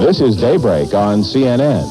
This is Daybreak on CNN.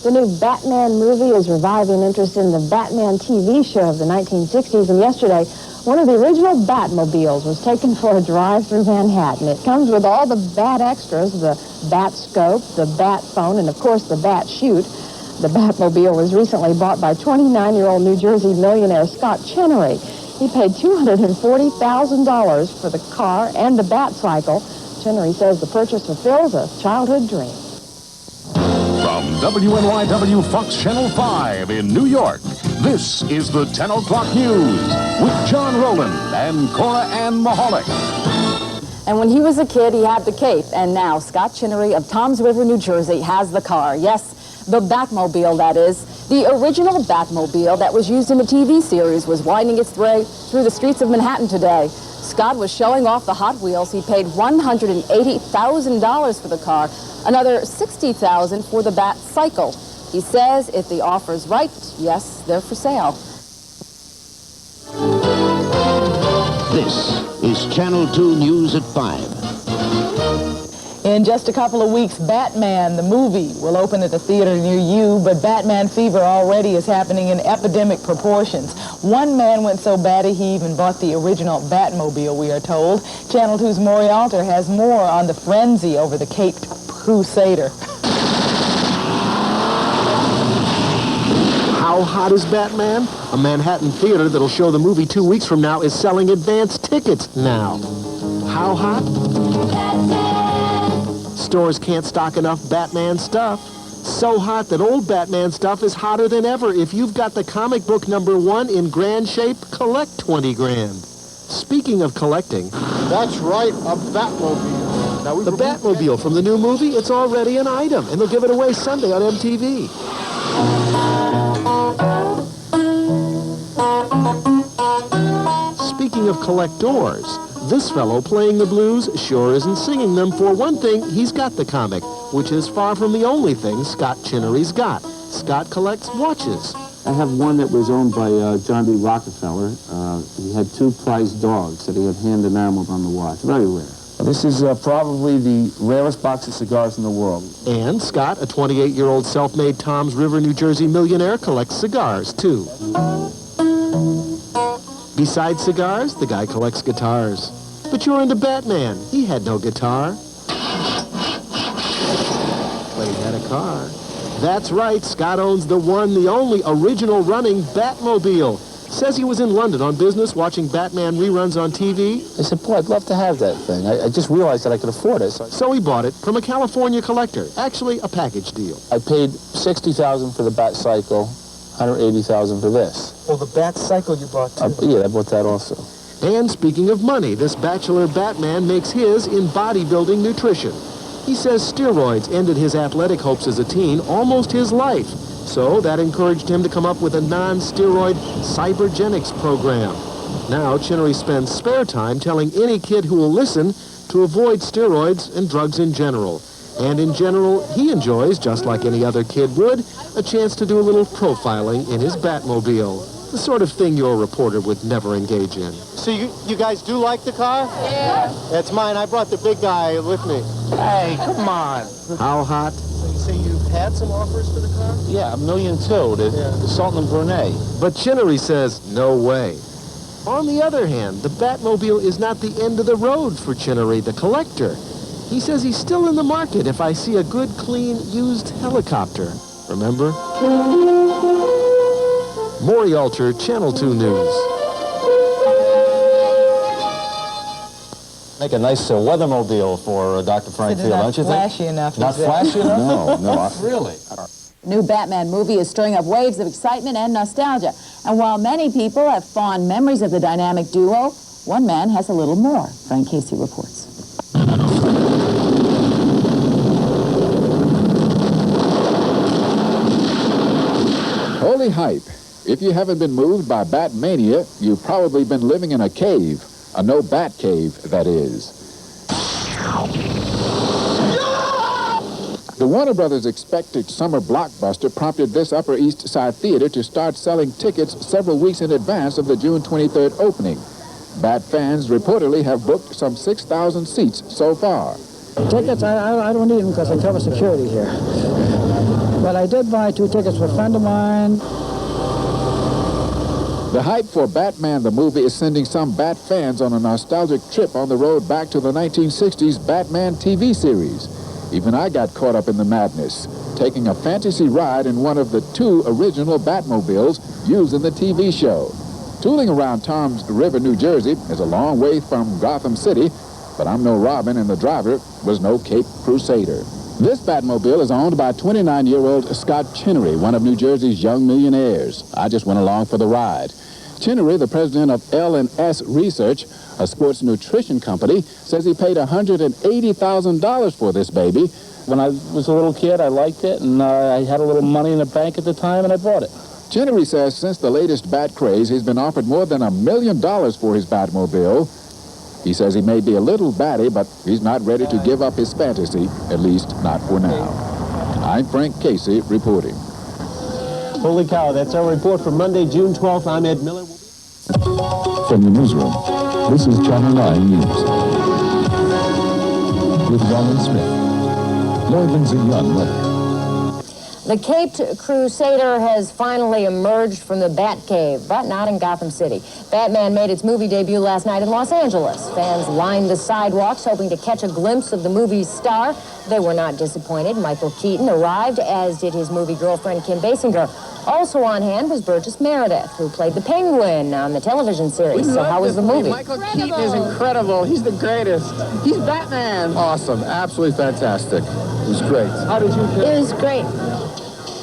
The new Batman movie is reviving interest in the Batman TV show of the 1960s, and yesterday, one of the original Batmobiles was taken for a drive through Manhattan. It comes with all the Bat extras, the Bat Scope, the Bat Phone, and of course the Bat Chute. The Batmobile was recently bought by 29-year-old New Jersey millionaire Scott Chinery. He paid $240,000 for the car and the Bat Cycle. Chinery says the purchase fulfills a childhood dream. From WNYW Fox Channel 5 in New York, this is the 10 o'clock news with John Rowland and Cora Ann Mahalik. And when he was a kid, he had the cape. And now Scott Chinery of Toms River, New Jersey, has the car. Yes, the Batmobile, that is. The original Batmobile that was used in the TV series was winding its way through the streets of Manhattan today. Scott was showing off the Hot Wheels. He paid $180,000 for the car, another $60,000 for the Bat Cycle. He says if the offer's right, yes, they're for sale. This is Channel 2 News at 5. In just a couple of weeks, Batman, the movie, will open at the theater near you, but Batman fever already is happening in epidemic proportions. One man went so bad he even bought the original Batmobile, we are told. Channel 2's Maury Alter has more on the frenzy over the caped crusader. How hot is Batman? A Manhattan theater that'll show the movie 2 weeks from now is selling advance tickets now. How hot? Stores can't stock enough Batman stuff. So hot that old Batman stuff is hotter than ever. If you've got the comic book #1 in grand shape, collect 20 grand. Speaking of collecting... That's right, a Batmobile. Now the Batmobile from the new movie, it's already an item, and they'll give it away Sunday on MTV. Speaking of collectors, this fellow playing the blues sure isn't singing them. For one thing, he's got the comic, which is far from the only thing Scott Chinery's got. Scott collects watches. I have one that was owned by John D. Rockefeller. He had 2 prize dogs that he had hand enameled on the watch. Very rare. This is probably the rarest box of cigars in the world. And Scott, a 28-year-old self-made Toms River, New Jersey millionaire, collects cigars, too. Besides cigars, the guy collects guitars. But you're into Batman. He had no guitar. But he had a car. That's right, Scott owns the one, the only original running Batmobile. Says he was in London on business watching Batman reruns on TV. I said, boy, I'd love to have that thing. I just realized that I could afford it. So he bought it from a California collector. Actually, a package deal. I paid $60,000 for the Bat Cycle, $180,000 for this. Oh, the Bat Cycle you bought, too. Yeah, I bought that also. And speaking of money, this bachelor Batman makes his in bodybuilding nutrition. He says steroids ended his athletic hopes as a teen, almost his life. So that encouraged him to come up with a non-steroid cybergenics program. Now, Chinery spends spare time telling any kid who will listen to avoid steroids and drugs in general. And in general, he enjoys, just like any other kid would, a chance to do a little profiling in his Batmobile. The sort of thing your reporter would never engage in. So you guys do like the car? Yeah. That's mine. I brought the big guy with me. Hey, come on. How hot? So you say you've had some offers for the car? Yeah, $1.2 million. The Sultan of Brunei. But Chinery says, no way. On the other hand, the Batmobile is not the end of the road for Chinery, the collector. He says he's still in the market if I see a good, clean, used helicopter. Remember? Maury Alter, Channel 2 News. Make a nice weathermobile for Dr. Frank Field, don't you think? Flashy enough. Not flashy enough? No, really. New Batman movie is stirring up waves of excitement and nostalgia. And while many people have fond memories of the dynamic duo, one man has a little more. Frank Casey reports. Holy hype. If you haven't been moved by Batmania, you've probably been living in a cave. A no-bat cave, that is. The Warner Brothers' expected summer blockbuster prompted this Upper East Side theater to start selling tickets several weeks in advance of the June 23rd opening. Bat fans reportedly have booked some 6,000 seats so far. Tickets, I don't need them because I cover security here. But I did buy 2 tickets for a friend of mine. The hype for Batman the movie is sending some Bat fans on a nostalgic trip on the road back to the 1960s Batman TV series. Even I got caught up in the madness, taking a fantasy ride in one of the 2 original Batmobiles used in the TV show. Tooling around Tom's River, New Jersey is a long way from Gotham City, but I'm no Robin and the driver was no Cape Crusader. This Batmobile is owned by 29-year-old Scott Chinery, one of New Jersey's young millionaires. I just went along for the ride. Chinery, the president of L&S Research, a sports nutrition company, says he paid $180,000 for this baby. When I was a little kid, I liked it, and I had a little money in the bank at the time, and I bought it. Chinery says since the latest Bat craze, he's been offered more than $1 million for his Batmobile. He says he may be a little batty, but he's not ready to give up his fantasy, at least not for now. I'm Frank Casey reporting. Holy cow, that's our report for Monday, June 12th. I'm Ed Miller. From the newsroom, this is Channel 9 News. With Ronald Smith. Lloyd Lindsay Young weather. The Caped Crusader has finally emerged from the Batcave, but not in Gotham City. Batman made its movie debut last night in Los Angeles. Fans lined the sidewalks hoping to catch a glimpse of the movie's star. They were not disappointed. Michael Keaton arrived, as did his movie girlfriend Kim Basinger. Also on hand was Burgess Meredith, who played the Penguin on the television series. So how was the movie? Michael Keaton is incredible. He's the greatest. He's Batman. Awesome. Absolutely fantastic. It was great. How did you feel? It was great.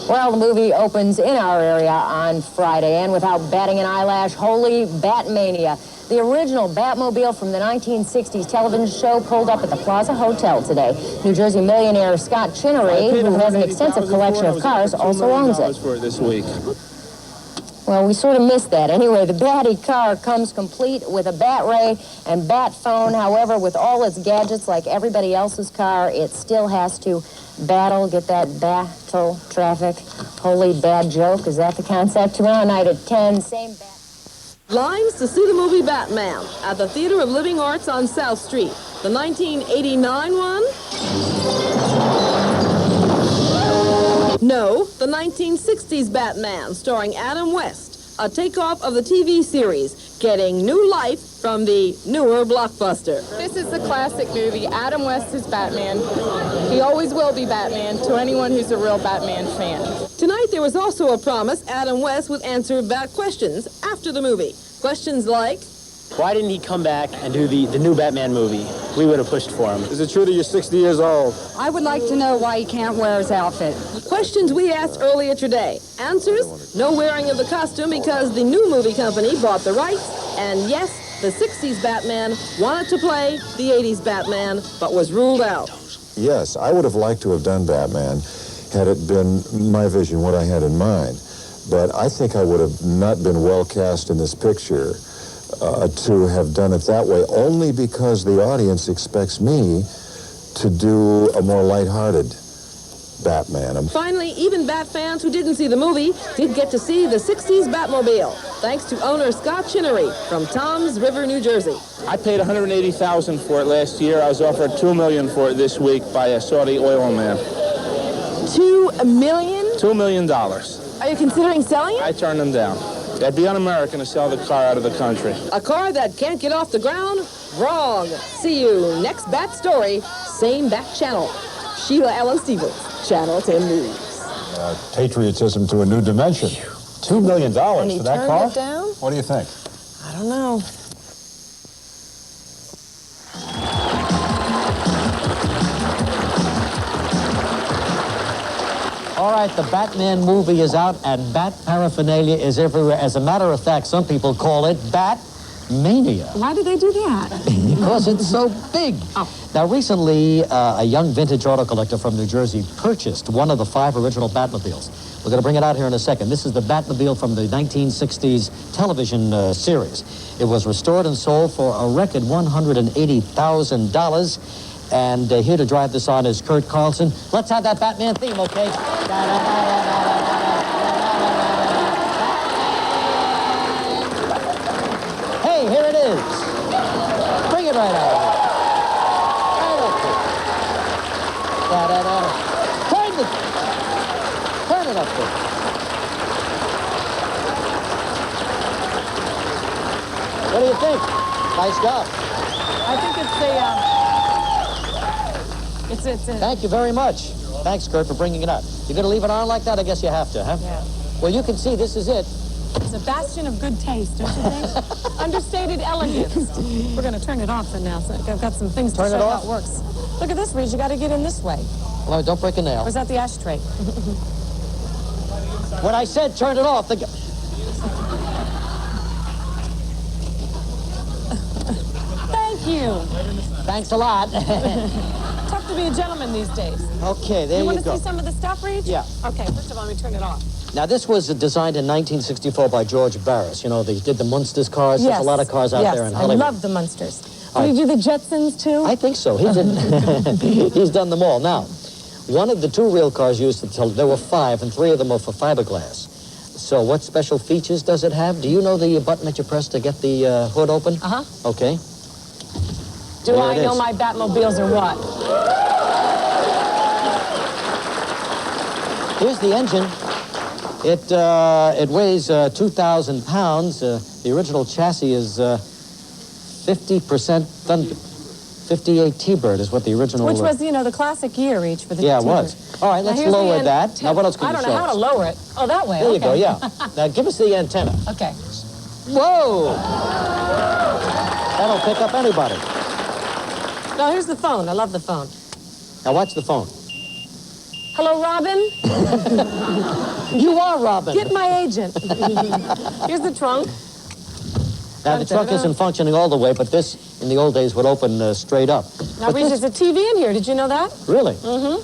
Well, the movie opens in our area on Friday, and without batting an eyelash, holy Batmania. The original Batmobile from the 1960s television show pulled up at the Plaza Hotel today. New Jersey millionaire Scott Chinery, who has an extensive collection of cars, also owns it. For it this week. Well, we sort of missed that. Anyway, the Batty car comes complete with a bat ray and bat phone. However, with all its gadgets like everybody else's car, it still has to battle, get that battle traffic. Holy bad joke. Is that the concept? Tomorrow night at 10, same bat. Lines to see the movie Batman at the Theater of Living Arts on South Street. The 1989 one? No, the 1960s Batman, starring Adam West, a takeoff of the TV series, getting new life from the newer blockbuster. This is the classic movie. Adam West is Batman. He always will be Batman to anyone who's a real Batman fan. Tonight there was also a promise Adam West would answer Bat questions after the movie. Questions like, why didn't he come back and do the new Batman movie? We would have pushed for him. Is it true that you're 60 years old? I would like to know why he can't wear his outfit. Questions we asked earlier today. Answers, no wearing of the costume because the new movie company bought the rights. And yes, the 60s Batman wanted to play the 80s Batman, but was ruled out. Yes, I would have liked to have done Batman had it been my vision, what I had in mind. But I think I would have not been well cast in this picture to have done it that way, only because the audience expects me to do a more lighthearted Batman. Finally, even Bat fans who didn't see the movie did get to see the 60s Batmobile, thanks to owner Scott Chinery from Tom's River, New Jersey. I paid $180,000 for it last year. I was offered $2 million for it this week by a Saudi oil man. $2 million? $2 million. Are you considering selling it? I turned them down. That'd be un-American to sell the car out of the country. A car that can't get off the ground? Wrong. See you next Bat Story, same Bat channel. Sheila Allen Stevens, Channel 10 News. Patriotism to a new dimension. $2 million for that car? And he turned it down? What do you think? I don't know. All right, the Batman movie is out, and Bat paraphernalia is everywhere. As a matter of fact, some people call it Batmania. Why do they do that? Because it's so big. Oh. Now, recently, a young vintage auto collector from New Jersey purchased one of the 5 original Batmobiles. We're going to bring it out here in a second. This is the Batmobile from the 1960s television series. It was restored and sold for a record $180,000. And here to drive this on is Kurt Carlson. Let's have that Batman theme, okay? Hey, here it is. Bring it right out. Right up here. Turn it up, please. What do you think? Nice job. I think it's a... Thank you very much. Thanks, Kurt, for bringing it up. You're going to leave it on like that? I guess you have to, huh? Yeah. Well, you can see this is it. It's a bastion of good taste, don't you think? Understated elegance. We're going to turn it off for now, so I've got some things to show how it works. Look at this, Reed. You got to get in this way. Well, don't break a nail. Or is that the ashtray? When I said turn it off, Thank you. Thanks a lot. Tough to be a gentleman these days. Okay, there you go. You want to see some of the stuff, Reed? Yeah. Okay, first of all, let me turn it off. Now, this was designed in 1964 by George Barris. You know, they did the Munsters cars. Yes. There's a lot of cars out there in Hollywood. I love the Munsters. Did he do the Jetsons, too? I think so. He did. He's done them all. Now, one of the two real cars used to tell, there were 5, and 3 of them were for fiberglass. So what special features does it have? Do you know the button that you press to get the hood open? Uh-huh. Okay. Do I know my Batmobiles or what? Here's the engine. It weighs 2,000 pounds. The original chassis is 50% Thunder. 58 T-Bird is what the original... Which was, you know, the classic year each for the Yeah, it T-Bird. was. All right, let's lower that. Now, what else can you show us? I don't know how to lower it. Oh, that way. There you go, yeah. Now, give us the antenna. Okay. Whoa! That'll pick up anybody. Now, here's the phone. I love the phone. Now, watch the phone. Hello, Robin? You are Robin. Get my agent. Here's the trunk. Now, the trunk isn't functioning all the way, but this, in the old days, would open straight up. Now, Reed, there's a TV in here. Did you know that? Really? Mm-hmm.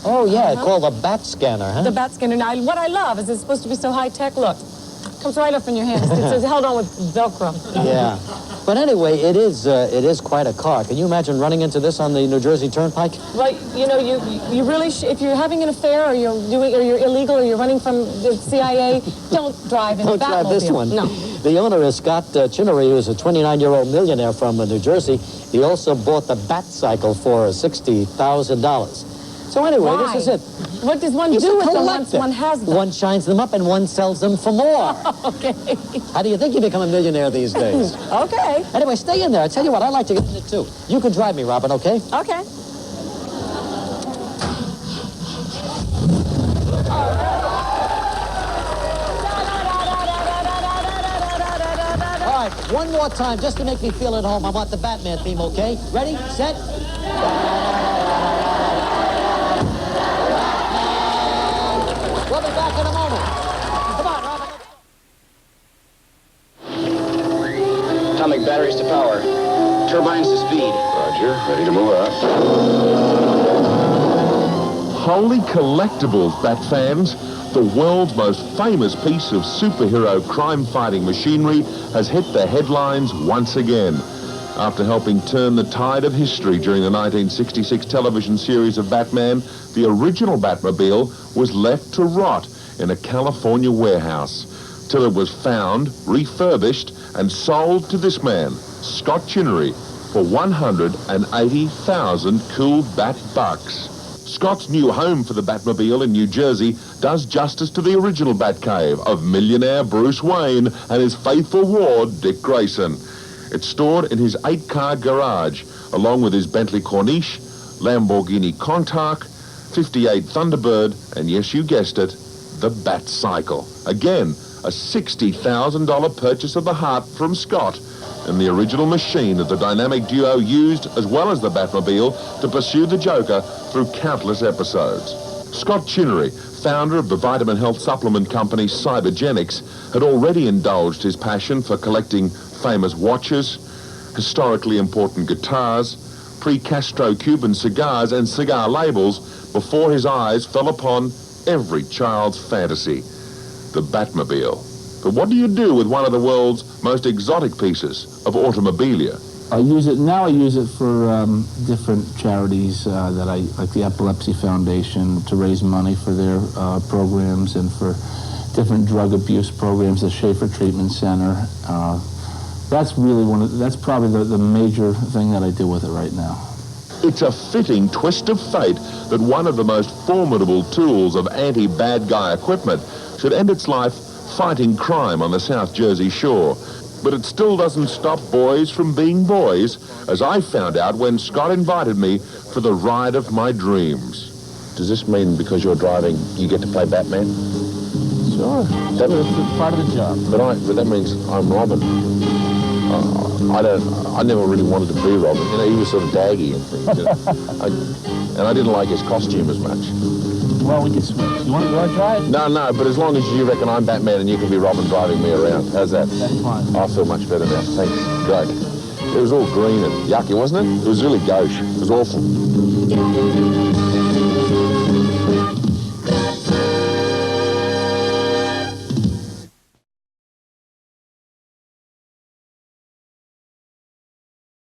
Oh, yeah, called the Bat Scanner, huh? The Bat Scanner. Now, what I love is it's supposed to be so high-tech. Look, comes right up in your hand. It's held on with Velcro. Yeah. But anyway, it is quite a car. Can you imagine running into this on the New Jersey Turnpike? Well, you know, you really if you're having an affair or you're illegal or you're running from the CIA, don't drive in a Batmobile. Don't drive this one. No. The owner is Scott Chinery, who's a 29-year-old millionaire from New Jersey. He also bought the Bat Cycle for $60,000. So anyway, Why? this is it. What does one do with them once one has them? One shines them up and one sells them for more. Okay. How do you think you become a millionaire these days? Okay. Anyway, stay in there. I tell you what, I'd like to get in it too. You can drive me, Robin, okay? Okay. All right, one more time, just to make me feel at home. I want the Batman theme, okay? Ready, set. We'll be back in a moment. Come on, Robin. Atomic batteries to power. Turbines to speed. Roger, ready to move out. Holy collectibles, Bat fans. The world's most famous piece of superhero crime-fighting machinery has hit the headlines once again. After helping turn the tide of history during the 1966 television series of Batman, the original Batmobile was left to rot in a California warehouse till it was found, refurbished, and sold to this man, Scott Chinery, for 180,000 cool Bat bucks. Scott's new home for the Batmobile in New Jersey does justice to the original Batcave of millionaire Bruce Wayne and his faithful ward, Dick Grayson. It's stored in his 8-car garage, along with his Bentley Corniche, Lamborghini Countach, 58 Thunderbird, and yes, you guessed it, the Bat Cycle. Again, a $60,000 purchase of the heart from Scott, and the original machine that the dynamic duo used, as well as the Batmobile, to pursue the Joker through countless episodes. Scott Chinery, founder of the vitamin health supplement company Cybergenics, had already indulged his passion for collecting famous watches, historically important guitars, pre-Castro Cuban cigars and cigar labels before his eyes fell upon every child's fantasy, the Batmobile. But what do you do with one of the world's most exotic pieces of automobilia? I use it for different charities like the Epilepsy Foundation, to raise money for their programs, and for different drug abuse programs, the Schaefer Treatment Center. That's really that's probably the major thing that I do with it right now. It's a fitting twist of fate that one of the most formidable tools of anti-bad guy equipment should end its life fighting crime on the South Jersey shore. But it still doesn't stop boys from being boys, as I found out when Scott invited me for the ride of my dreams. Does this mean because you're driving, you get to play Batman? Sure. That's part of the job. But that means I'm Robin. I never really wanted to be Robin. You know, he was sort of daggy and things. You know? And I didn't like his costume as much. Well, we can switch. You want to try it? No, but as long as you reckon I'm Batman and you can be Robin driving me around. How's that? That's fine. I feel much better now. Thanks. Great. It was all green and yucky, wasn't it? It was really gauche. It was awful.